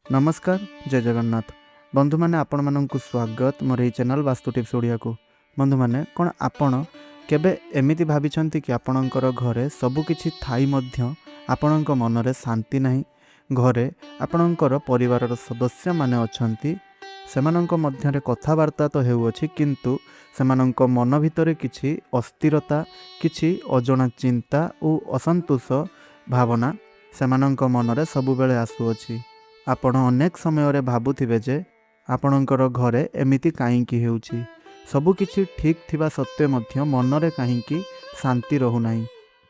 नमस्कार जय जगन्नाथ बंधु मैंने आपण मानक स्वागत मोर ये चैनल वास्तु टिप्स ओडिया को। बंधु मैंने कौन आपण केबे एमिति भाविछंती कि आपणकर घरे सबुकिछि थाई मध्य आपणक मनरे शांति नाही। घरे आपणकर परिवारर सदस्य माने अछंती सेमानंक मध्यरे कथावार्ता तो हेउअछि किंतु सेमानंक मन भितरे किछि अस्थिरता किछि अजଣା चिंता और असंतोष भावना सेमानंक मनरे सबुबेले आसुअछि। आपण अनेक समय भावुथिबे जे आपणकर घरे एमिति काईकी हेउछि सबुकिछि ठीक थिबा सत्वे मध्य मनरे काहींकी शांति रहु नाही।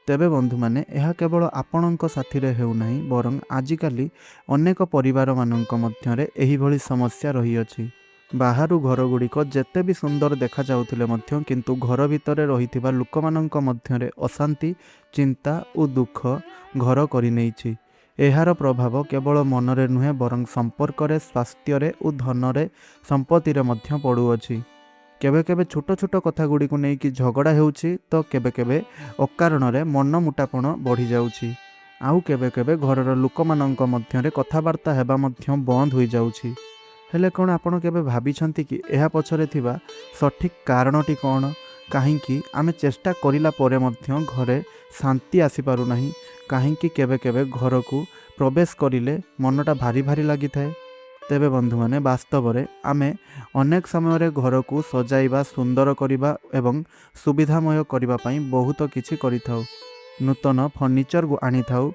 तेबे बंधु माने यह केवल आपणक साथीरे हेउ नाही बरं आजिकाली अनेक परिवार मानक मध्यरे एही भली समस्या रही अछि। बाहरु घर गुड़िक जेते भी सुंदर देखा जाउथिले मध्य किंतु घर भितरे रहिथिबा लोकमानक मध्यरे अशांति चिंता और दुख घर करि नेइछि। एहार प्रभाव केवल मनरे नुहे बरं संपर्क स्वास्थ्य और धनरे संपत्ति मध्य पड़ुअछि। केबे केबे छोट छोट कथा गुड़ी को लेकिन झगड़ा हेउछि तो केबे केबे अकारण मन मुटापण बढ़ी जाउछि। आउ केबे केबे घरर लोकमानंक मध्यरे कथावार्ता हेबा मध्य बंद होई जाउछि। हेले कोन आपण केबे भाबिछंती कि एहा पछरे थिबा सठिक कारणटी कोन? काहींकी आमे चेष्टा करिला परे मध्य घरे शांति आसी पारु नाही? काहींकी केबे केबे घर को प्रवेश करिले मनटा भारी भारी लगी थाए? तेबे बंधु माने वास्तव में आमे अनेक समय घर को सजाइबा सुंदर करिबा एवं सुविधामय करिबा पई बहुत किछि करिथाउ। नूतन फर्निचर को आनी थाउ,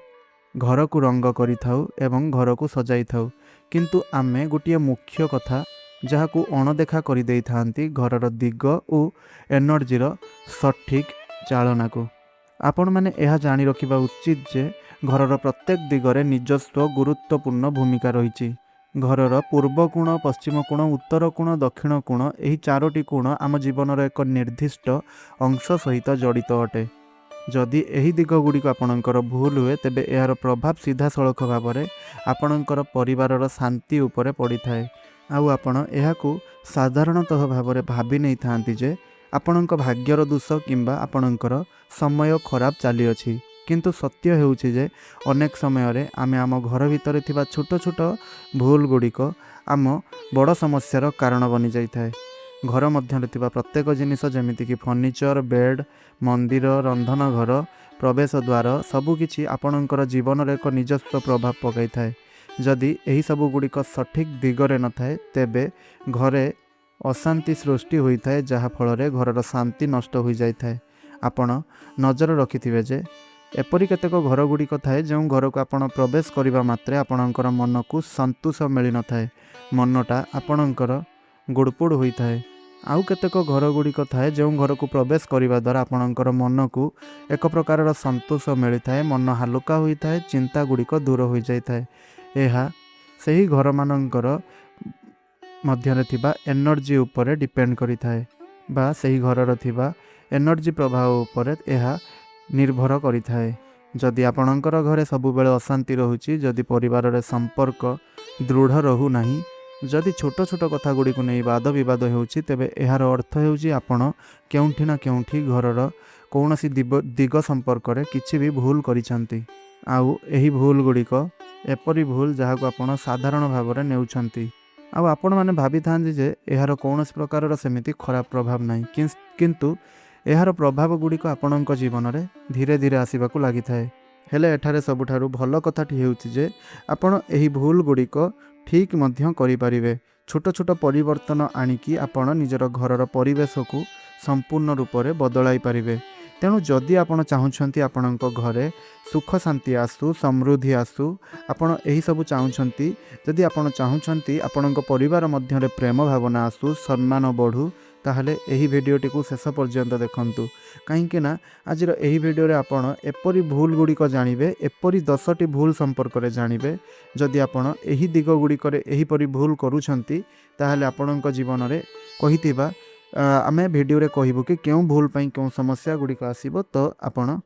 घर को रंग करिथाउ एवं घर को सजाई थाउ, किंतु आमे गोटिए मुख्य कथा जहा को अणदेखा करि देई थांती घरर दिग और एनर्जीर सठिक चालना को। आपण माने यह जानी रखिबा उचित जे घरर प्रत्येक दिगरे निजस्व गुरुत्वपूर्ण भूमिका रही। घरर पूर्व कोण पश्चिम कोण उत्तर कोण दक्षिण कोण एही चारोटी कोण आम जीवनर एक निर्दिष्ट अंश सहित जड़ित अटे। जदि एही दिग गुड़िक आपणकर भूल हुए तेबे यार प्रभाव सीधा सड़क भाव में आपणकर परिवारर शांति उपरे पड़ी थाए। आउ आपण एहाकू साधारणतः भाव में भावी नहीं थांती जे आपणक भाग्यर दोष किंबा आपणकर समय खराब चली अछि, किंतु सत्य हेउछि जे अनेक समय आमे आम घर भितर थिबा छोट छोट भूल गुड़िक आम बड़ समस्यार कारण बनी जाई थाए। घर मध्य थिबा प्रत्येक जिनिस जेमिति कि फर्निचर बेड मंदिर रंधन घर प्रवेश द्वार सबुकिछि आपणकर जीवन एक निजस्व प्रभाव पकाई थाए। जदि एही सबु गुड़िक सठिक दिगरे न थाए तेबे घरे अशांति सृष्टि होता है, जहा फल घरर शांति नष्ट हो जाए। आपण नजर रखिथिबे जे एपरि केतेक घर गुड़िक थाए जो घर को आपण प्रवेश करने मात्रे आपणकर मन को संतोष मिल न थाए, मनटा आपणकर गुड़पुड़ होता है। आउ केतेक घर गुड़िक थाए जो घर को प्रवेश करने द्वारा आपणकर मन को एक प्रकार संतोष मिलता है, मन हालुका होता है, चिंता गुड़िक दूर हो जाता है। यह सही घर मानकर मध्यरे थिबा एनर्जी उपरे डिपेंड करि थाए बा सही घरर थिबा एनर्जी प्रभाव उपरे एहा निर्भर करि थाए। जदि आपणकर घरे सबु बेले अशांति रहुछि, जदि परिवार रे संपर्क दृढ़ रहु नाही, जदि छोट छोट कथा गुड़ी को नहीं वाद विवाद होउछि तेबे एहार अर्थ हेउछि आपण केउंठी ना केउंठी घरर कौनसी दिग संपर्क रे किछि भी भूल करिसंती। आउ एही भूल गुड़िक एपरि भूल जहाको आपण साधारण भाव में नेउछंती। आउ आपण माने भावी थांती जे एहार कौनसी प्रकार सेमिति खराब प्रभाव नाही, किंतु एहार प्रभाव गुड़िक आपणक जीवन में धीरे धीरे आसवाक लगी थाए। हेले एठारे सबुठारु भल कथाटी हेउछि जे आपण एही भूल गुड़िक ठीक मध्य करि परिबे। छोट छोट परिवर्तन आनिकी आपण निजर घरर परिवेश को संपूर्ण रूप से बदलाई पारिबे। तेणु जदि आपण चाहुछंती आपणक घरे सुख शांति आसु समृद्धि आसु, आपण एही सबु चाहुछंती, जदि आपण चाहुछंती आपणक परिवार मध्यरे प्रेम भावना आसु सम्मान बढ़ू, ताहले एही भिडियोटी को शेष पर्यंत देखंतु। कहीं ना आज एही भिडियो रे आपण एपरी भूल गुड़िक जानिबे, एपरी 10टी भूल संपर्क रे जानिबे। जदि आपण एही दिग गुड़िक रे एही परी भूल करूछंती ताहले आपणक जीवन रे कहिथिबा आमे भिडियो रे कहबो कि क्यों भूल पई क्यों समस्या गुड़िक आसीबो। तो आपण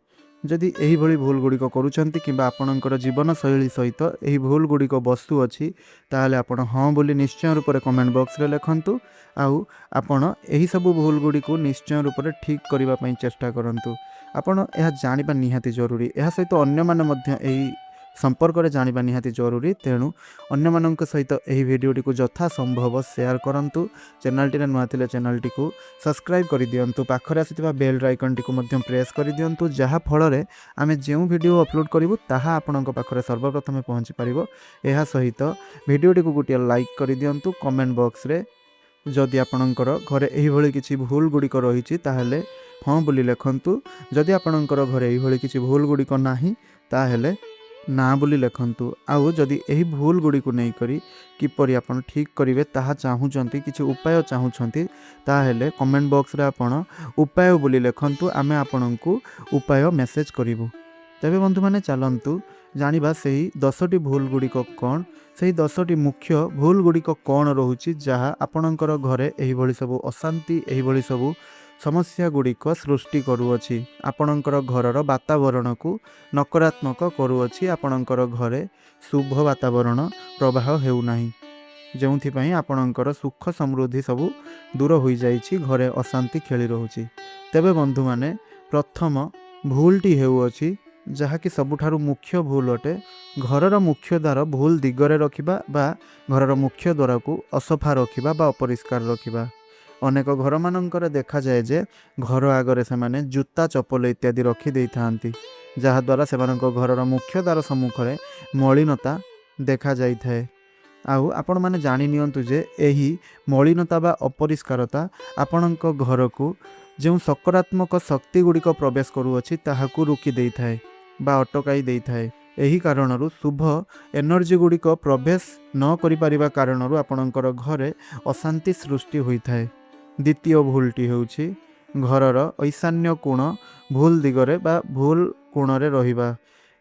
जदि एही भली भूल गुड़िक करूछंती किंबा आपणकर जीवन शैली सहित एही भूल गुड़िक वस्तु अछि ताहले आपण हाँ बोली निश्चय रूप से कमेंट बॉक्स रे लिखंतु। आउ आपण एही सब भूल गुड़िक निश्चय रूप से ठीक करने चेष्टा करंतु। आपण यह जानिबा निहाती जरूरी। यह सहित अन्य माने मध्य एही संपर्क जानिबा निहाती जरूरी। तेणु अन्य सहित यही भिडियोटी को यथा संभव शेयर करंतु। चैनल टी नुआ थिले चैनल टी को सब्सक्राइब कर दियंतु। पाखरे आसिथिबा बेल आइकन टी को मध्यम प्रेस कर दियंतु, जहा फଳରେ आमे जेउ वीडियो अपलोड करिवु ताहा आपनक पाखरे सर्वप्रथम पहुंची परिबो। एहा सहित वीडियोटी को गोटे लाइक कर दियंतु। कमेंट बॉक्स रे जदि आपणकर घरे एही भली किछि भूल गुड़िक रही ताहले हाँ बोली लिखंतु। जदि आपणकर घरे एही भली किछि भूल गुड़िक नाही ताहले ना बोली लिखंतु। आउ जदि एही भूल गुड़िक नहीं करी किपरि आपण ठीक करिवे ताहा चाहुचंती, किछि उपाय चाहुचंती, ताहले कमेंट बॉक्स रे आपण उपाय बोली लिखंतु। आमे आपणंकु उपाय मेसेज करिवु। तबे बंधु माने चलंतु जानिबा सेही 10टी भूल गुड़िक कौन, से 10टी मुख्य भूल गुड़िक कौन रोचे जहाँ आपणकर घरे एही भली सबु अशांति एही भली सबु समस्या गुड़िक सृष्टि करुअछि। आपणकर घरर वातावरण को नकारात्मक करुअछि। आपणकर घरे शुभ वातावरण प्रवाह हेउ नाही, जेउथिपई आपणकर सुख समृद्धि सबु दूर होई जाइछि, घरे अशांति खेली रहुछि। तेबे बंधु माने प्रथम भूलटी हेउअछि जहा कि सबुठारु मुख्य भूल अटे। घरर मुख्य द्वार भूल दिगरे रखिबा बा घरर मुख्य द्वार को असफा रखिबा बा अपरिष्कार रखिबा। अनेक घर मानकर देखा जाए जे घर आगरे से माने जूता चपल इत्यादि रखी देई थांती, जहा द्वारा सेमानक घरर मुख्य द्वार सम्मुखरे मलिनता देखा जाई थाए। आउ आपण माने जानि नियंतु जे एही मलिनता बा अपरिष्कारता आपणक घर को जो सकारात्मक शक्ति गुड़िक प्रवेश करुअछि ताहाकु रुकी देई थाए बा अटकाई देई थाए। एही कारणरु शुभ एनर्जी गुड़िक प्रवेश न करि परिबा कारणरु आपणकर घरे अशांति सृष्टि होई थाए। द्वितीय भूलटी हेउछि घरर ईशान्य कोण भूल दिगरे बा भूल कोणरे रहिबा।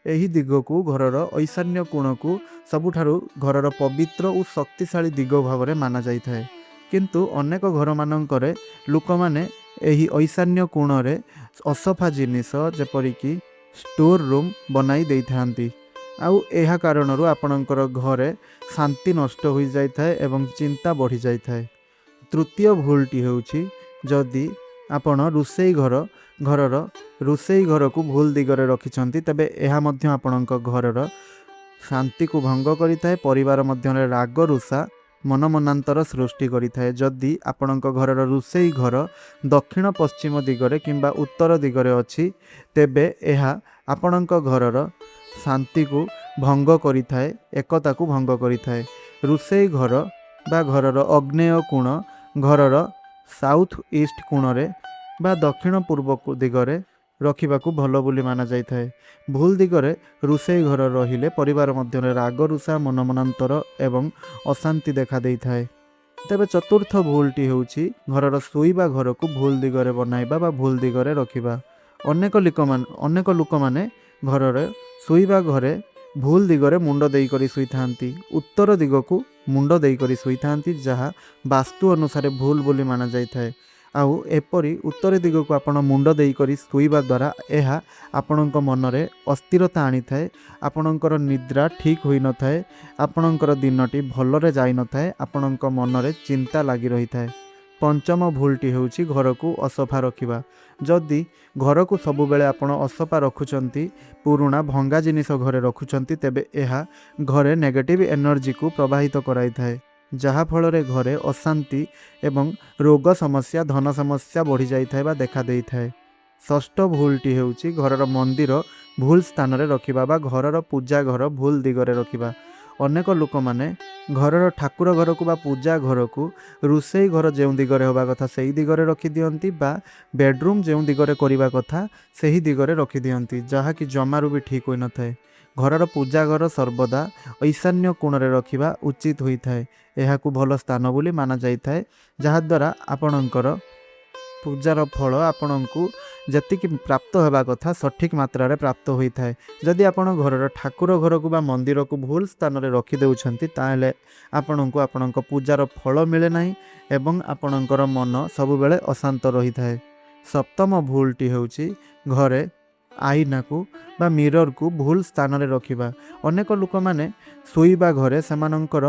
एही दिगकु घरर ईशान्य कोण को सबुठारु घरर पवित्र और शक्तिशाली दिग भावरे माना जाई थाए, किंतु अनेक घर मानकरे लोक माने एही ईशान्य कोणरे असफा जिनिस जेपरिकी स्टोर रूम बनाई देई थांती। आउ एहा कारणरु आपणकर घरे शांति नष्ट होई जाई थाए एवं चिंता बढ़ी जाई थाए। तृतीय भूलटी हेउछि जदि आपण रुसेई घरर रुसेई घर को भूल दिगरे रखिछंती तेबे एहा मध्य आपणक घरर शांति को भंग करिथाए, परिवार मध्यरे राग रुषा मन मनांतर सृष्टि करिथाए। जदि आपणक घरर रुसेई घर दक्षिण पश्चिम दिगरे किंबा उत्तर दिगरे अछि तेबे एहा आपणक घरर शांति को भंग करिथाए, एकता को भंग करिथाए। रुसेई घर बा घरर अग्नेय कोण घरर साउथ ईस्ट कोणरे बा दक्षिण पूर्व दिगरे रखिबाकू भल बोली माना जाई थाए। भूल दिगरे रुसेई घर रहिले परिवार मध्यरे राग रुषा मन मनांतर एवं अशांति देखा देई थाए। तेबे चतुर्थ भूलटी हेउछि घरर सोइबा घर को भूल दिगरे बनाइबा बा भूल दिगरे रखिबा। अनेक लोक माने घरर सोइबा घरे भूल दिगरे मुंड देई करी सोई थांती, उत्तर दिग को मुंड देई करी सोई थांती, जहा वास्तु अनुसार भूल बोली माना जाई थाए। आउ एपरी उत्तर दिग को आपण मुंड देई करी सोइबा द्वारा एहा आपणक मनरे अस्थिरता आनी थाए, आपणकर निद्रा ठीक होई न थाए, आपणकर दिनटी भलरे जाई न थाए, आपणक मनरे चिंता लागी रही थाए। पंचम भूलटी हेउछि घर को असफा रखिबा। जदि घर को सबु बेले आपण असफा रखुचंती, पुराणा भंगा जिनिस घरे रखुचंती, तेबे एहा घरे नेगेटिव एनर्जी को प्रवाहित कराई थाए, जहा फଳରେ घरे अशांति एवं रोग समस्या धन समस्या बढ़ी जाई थाए बा देखा देई थाए। षष्ठ भूलटी हेउछि घरर मंदिर भूल स्थान रे रखिबा बा घरर पूजा घर भूल दिगरे रखिबा। अनेक लोक माने घरर ठाकुर घर को बा पूजा घर को रुसेई घर जेउ दिगरे होबा कथा सेही दिगरे रखि दियंती बा बेडरूम जेउ दिगरे करिबा कथा सेही दिगरे रखि दियंती, जहा कि जमारू भी ठीक होई न थाए। घरर पूजा घर सर्वदा ईशान्य कोणरे रखिबा उचित होई थाए। एहाकू भल स्थान बोली माना जाई थाए, जहा द्वारा आपणकर पूजार फल आपणकू जतिक प्राप्त होगा कथा सठिक मात्रा रे प्राप्त होई थाए। जदि आपण घरर ठाकुर घर को बा मंदिर को भूल स्थान रे रखि देउछंती ताहले आपणकू आपणक पूजार फल मिले नाही एवं आपणकर मन सब बेले अशांत रही थाए। सप्तम भूलटी हेउछि घरे आईना को बा मिरर को भूल स्थान रे रखिबा। अनेक लोक माने सोइबा घरे सेमानंकर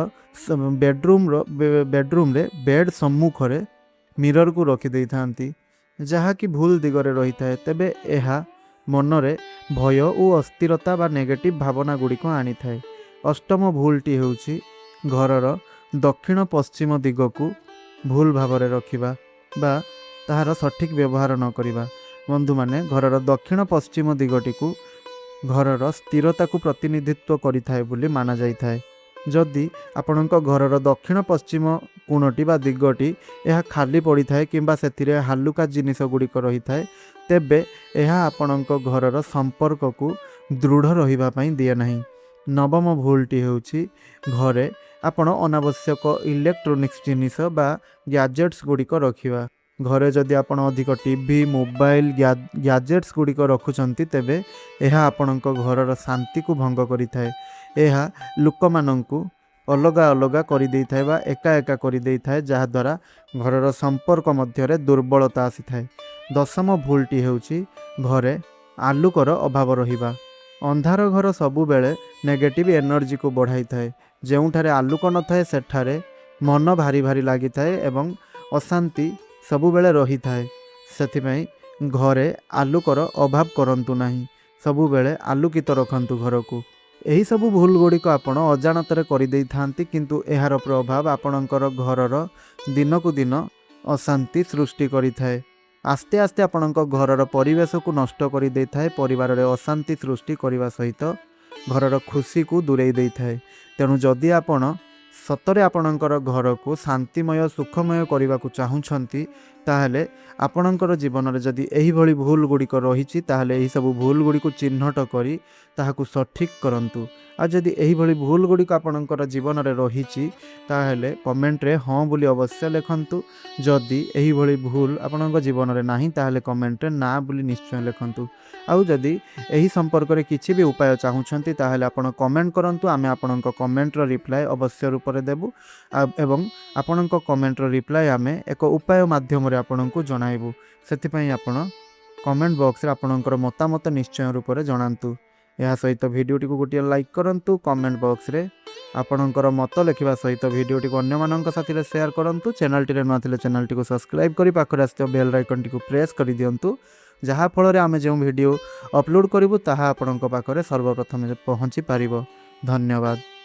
बेडरूम रे बेड सम्मुख मिरर को रखी देई थांती, जहा कि भूल दिगरे रही थाए। तेबे एहा ମନରେ ଭୟ ଓ ଅସ୍ଥିରତା ବା ନେଗେଟିଭ୍ ଭାବନା ଗୁଡ଼ିକ ଆଣିଥାଏ। ଅଷ୍ଟମ ଭୁଲଟି ହେଉଛି ଘରର ଦକ୍ଷିଣ ପଶ୍ଚିମ ଦିଗକୁ ଭୁଲ ଭାବରେ ରଖିବା ବା ତାହାର ସଠିକ୍ ବ୍ୟବହାର ନ କରିବା। ବନ୍ଧୁମାନେ, ଘରର ଦକ୍ଷିଣ ପଶ୍ଚିମ ଦିଗଟିକୁ ଘରର ସ୍ଥିରତାକୁ ପ୍ରତିନିଧିତ୍ୱ କରିଥାଏ ବୋଲି ମାନାଯାଇଥାଏ। ଯଦି ଆପଣଙ୍କ ଘରର ଦକ୍ଷିଣ ପଶ୍ଚିମ କୋଣଟି ବା ଦିଗଟି ଏହା ଖାଲି ପଡ଼ିଥାଏ କିମ୍ବା ସେଥିରେ ହାଲୁକା ଜିନିଷ ଗୁଡ଼ିକ ରହିଥାଏ, ତେବେ ଏହା ଆପଣଙ୍କ ଘରର ସମ୍ପର୍କକୁ ଦୃଢ଼ ରହିବା ପାଇଁ ଦିଏ ନାହିଁ। ନବମ ଭୁଲଟି ହେଉଛି ଘରେ ଆପଣ ଅନାବଶ୍ୟକ ଇଲେକ୍ଟ୍ରୋନିକ୍ସ ଜିନିଷ ବା ଗ୍ୟାଜେଟ୍ସ ଗୁଡ଼ିକ ରଖିବା। ଘରେ ଯଦି ଆପଣ ଅଧିକ ଟିଭି, ମୋବାଇଲ, ଗ୍ୟାଜେଟ୍ସ ଗୁଡ଼ିକ ରଖୁଛନ୍ତି, ତେବେ ଏହା ଆପଣଙ୍କ ଘରର ଶାନ୍ତିକୁ ଭଙ୍ଗ କରିଥାଏ। ଏହା ଲୋକମାନଙ୍କୁ ଅଲଗା ଅଲଗା କରିଦେଇଥାଏ ବା ଏକା ଏକା କରିଦେଇଥାଏ, ଯାହାଦ୍ୱାରା ଘରର ସମ୍ପର୍କ ମଧ୍ୟରେ ଦୁର୍ବଳତା ଆସିଥାଏ। ଦଶମ ଭୁଲଟି ହେଉଛି ଘରେ ଆଲୋକର ଅଭାବ ରହିବା। ଅନ୍ଧାର ଘର ସବୁବେଳେ ନେଗେଟିଭ୍ ଏନର୍ଜିକୁ ବଢ଼ାଇଥାଏ। ଯେଉଁଠାରେ ଆଲୋକ ନଥାଏ ସେଠାରେ ମନ ଭାରି ଭାରି ଲାଗିଥାଏ ଏବଂ ଅଶାନ୍ତି ସବୁବେଳେ ରହିଥାଏ। ସେଥିପାଇଁ ଘରେ ଆଲୋକର ଅଭାବ କରନ୍ତୁ ନାହିଁ, ସବୁବେଳେ ଆଲୋକିତ ରଖନ୍ତୁ ଘରକୁ। ଏହିସବୁ ଭୁଲ ଗୁଡ଼ିକ ଆପଣ ଅଜାଣତରେ କରିଦେଇଥାନ୍ତି, କିନ୍ତୁ ଏହାର ପ୍ରଭାବ ଆପଣଙ୍କର ଘରର ଦିନକୁ ଦିନ ଅଶାନ୍ତି ସୃଷ୍ଟି କରିଥାଏ। ଆସ୍ତେ ଆସ୍ତେ ଆପଣଙ୍କ ଘରର ପରିବେଶକୁ ନଷ୍ଟ କରିଦେଇଥାଏ, ପରିବାରରେ ଅଶାନ୍ତି ସୃଷ୍ଟି କରିବା ସହିତ ଘରର ଖୁସିକୁ ଦୂରେଇ ଦେଇଥାଏ। ତେଣୁ ଯଦି ଆପଣ ସତରେ ଆପଣଙ୍କର ଘରକୁ ଶାନ୍ତିମୟ, ସୁଖମୟ କରିବାକୁ ଚାହୁଁଛନ୍ତି, ତାହେଲେ ଆପଣଙ୍କର ଜୀବନରେ ଯଦି ଏହିଭଳି ଭୁଲ ଗୁଡ଼ିକ ରହିଛି, ତାହେଲେ ଏହିସବୁ ଭୁଲ ଗୁଡ଼ିକୁ ଚିହ୍ନଟ କରି ତାହାକୁ ସଠିକ୍ କରନ୍ତୁ। ଆଉ ଯଦି ଏହିଭଳି ଭୁଲ ଗୁଡ଼ିକ ଆପଣଙ୍କର ଜୀବନରେ ରହିଛି, ତାହେଲେ କମେଣ୍ଟରେ ହଁ ବୋଲି ଅବଶ୍ୟ ଲେଖନ୍ତୁ। ଯଦି ଏହିଭଳି ଭୁଲ ଆପଣଙ୍କ ଜୀବନରେ ନାହିଁ, ତାହେଲେ କମେଣ୍ଟରେ ନା ବୋଲି ନିଶ୍ଚୟ ଲେଖନ୍ତୁ। ଆଉ ଯଦି ଏହି ସମ୍ପର୍କରେ କିଛି ବି ଉପାୟ ଚାହୁଁଛନ୍ତି, ତାହେଲେ ଆପଣ କମେଣ୍ଟ କରନ୍ତୁ। ଆମେ ଆପଣଙ୍କ କମେଣ୍ଟର ରିପ୍ଲାଏ ଅବଶ୍ୟ ରୂପରେ ଦେବୁ ଏବଂ ଆପଣଙ୍କ କମେଣ୍ଟର ରିପ୍ଲାଏ ଆମେ ଏକ ଉପାୟ ମାଧ୍ୟମରେ ଆପଣଙ୍କୁ ଜଣାଇବୁ। ସେଥିପାଇଁ ଆପଣ କମେଣ୍ଟ ବକ୍ସରେ ଆପଣଙ୍କର ମତାମତ ନିଶ୍ଚୟ ରୂପରେ ଜଣାନ୍ତୁ। ଏହା ସହିତ ଭିଡ଼ିଓଟିକୁ ଗୋଟିଏ ଲାଇକ୍ କରନ୍ତୁ। କମେଣ୍ଟ ବକ୍ସରେ ଆପଣଙ୍କର ମତ ଲେଖିବା ସହିତ ଭିଡ଼ିଓଟିକୁ ଅନ୍ୟମାନଙ୍କ ସାଥିରେ ସେୟାର କରନ୍ତୁ। ଚ୍ୟାନେଲଟିରେ ନୂଆ ଥିଲେ ଚ୍ୟାନେଲଟିକୁ ସବସ୍କ୍ରାଇବ୍ କରି ପାଖରେ ଆସିଥିବା ବେଲ୍ ଆଇକନ୍ଟିକୁ ପ୍ରେସ୍ କରିଦିଅନ୍ତୁ, ଯାହାଫଳରେ ଆମେ ଯେଉଁ ଭିଡ଼ିଓ ଅପଲୋଡ଼ କରିବୁ ତାହା ଆପଣଙ୍କ ପାଖରେ ସର୍ବପ୍ରଥମେ ପହଞ୍ଚି ପାରିବ। ଧନ୍ୟବାଦ।